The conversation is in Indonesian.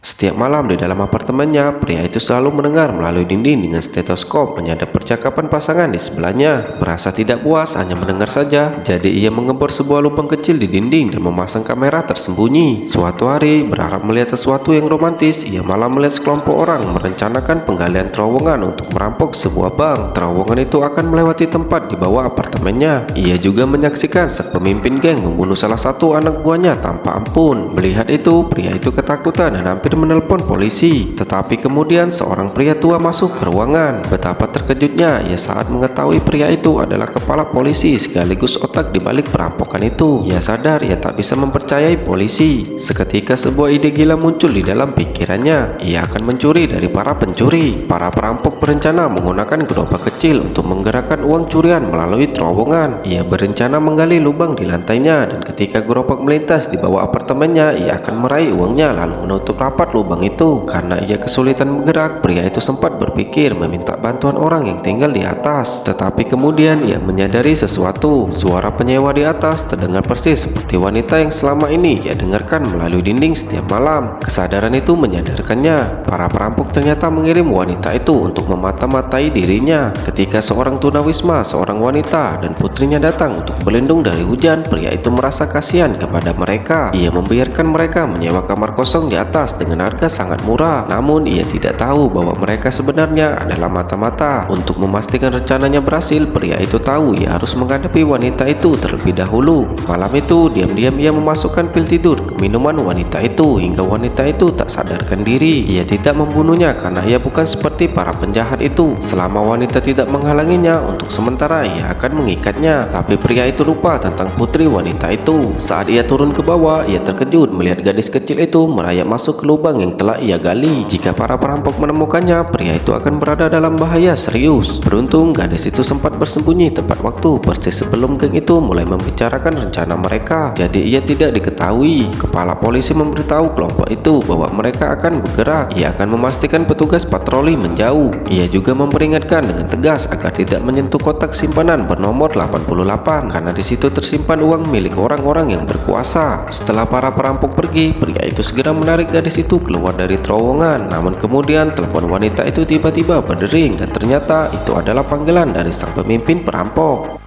Setiap malam di dalam apartemennya, pria itu selalu mendengar melalui dinding dengan stetoskop menyadap percakapan pasangan di sebelahnya. Merasa tidak puas hanya mendengar saja, jadi ia mengebor sebuah lubang kecil di dinding dan memasang kamera tersembunyi. Suatu hari, berharap melihat sesuatu yang romantis, ia malah melihat sekelompok orang merencanakan penggalian terowongan untuk merampok sebuah bank. Terowongan itu akan melewati tempat di bawah apartemennya. Ia juga menyaksikan sang pemimpin geng membunuh salah satu anak buahnya tanpa ampun. Melihat itu, pria itu ketakutan dan hampir menelpon polisi. Tetapi kemudian seorang pria tua masuk ke ruangan. Betapa terkejutnya ia saat mengetahui pria itu adalah kepala polisi sekaligus otak di balik perampokan itu. Ia sadar ia tak bisa mempercayai polisi. Seketika sebuah ide gila muncul di dalam pikirannya. Ia akan mencuri dari para pencuri. Para perampok berencana menggunakan gerobak kecil untuk menggerakkan uang curian melalui terowongan. Ia berencana menggali lubang di lantainya, dan ketika gerobak melintas di bawah apartemennya, ia akan meraih uangnya lalu menutup rapat lubang itu. Karena ia kesulitan bergerak, pria itu sempat berpikir meminta bantuan orang yang tinggal di atas. Tetapi kemudian ia menyadari sesuatu. Suara penyewa di atas terdengar persis seperti wanita yang selama ini ia dengarkan melalui dinding setiap malam. Kesadaran itu menyadarkannya, para perampok ternyata mengirim wanita itu untuk memata-matai dirinya. Ketika seorang tunawisma, seorang wanita dan putrinya datang untuk berlindung dari hujan, pria itu merasa kasihan kepada mereka. Ia membiarkan mereka menyewa kamar kosong di atas dengan harga sangat murah. Namun ia tidak tahu bahwa mereka sebenarnya adalah mata-mata. Untuk memastikan rencananya berhasil, pria itu tahu ia harus menghadapi wanita itu terlebih dahulu. Malam itu, diam-diam ia memasukkan pil tidur ke minuman wanita itu hingga wanita itu tak sadarkan diri. Ia tidak membunuhnya karena ia bukan seperti para penjahat itu. Selama wanita tidak menghalanginya, untuk sementara ia akan mengikatnya. Tapi pria itu lupa tentang putri wanita itu. Saat ia turun ke bawah, ia terkejut melihat gadis kecil itu merayap masuk ke lubang yang telah ia gali. Jika para perampok menemukannya, pria itu akan berada dalam bahaya serius. Beruntung gadis itu sempat bersembunyi tepat waktu persis sebelum geng itu mulai membicarakan rencana mereka. Jadi ia tidak diketahui. Kepala polisi memberitahu kelompok itu bahwa mereka akan bergerak. Ia akan memastikan petugas patroli menjauh. Ia juga memperingatkan dengan tegas agar tidak menyentuh kotak simpanan bernomor 88 karena di situ tersimpan uang milik orang-orang yang berkuasa. Setelah para perampok pergi, pria itu segera menarik gadis itu keluar dari terowongan. Namun kemudian telepon wanita itu tiba-tiba berdering dan ternyata itu adalah panggilan dari sang pemimpin perampok.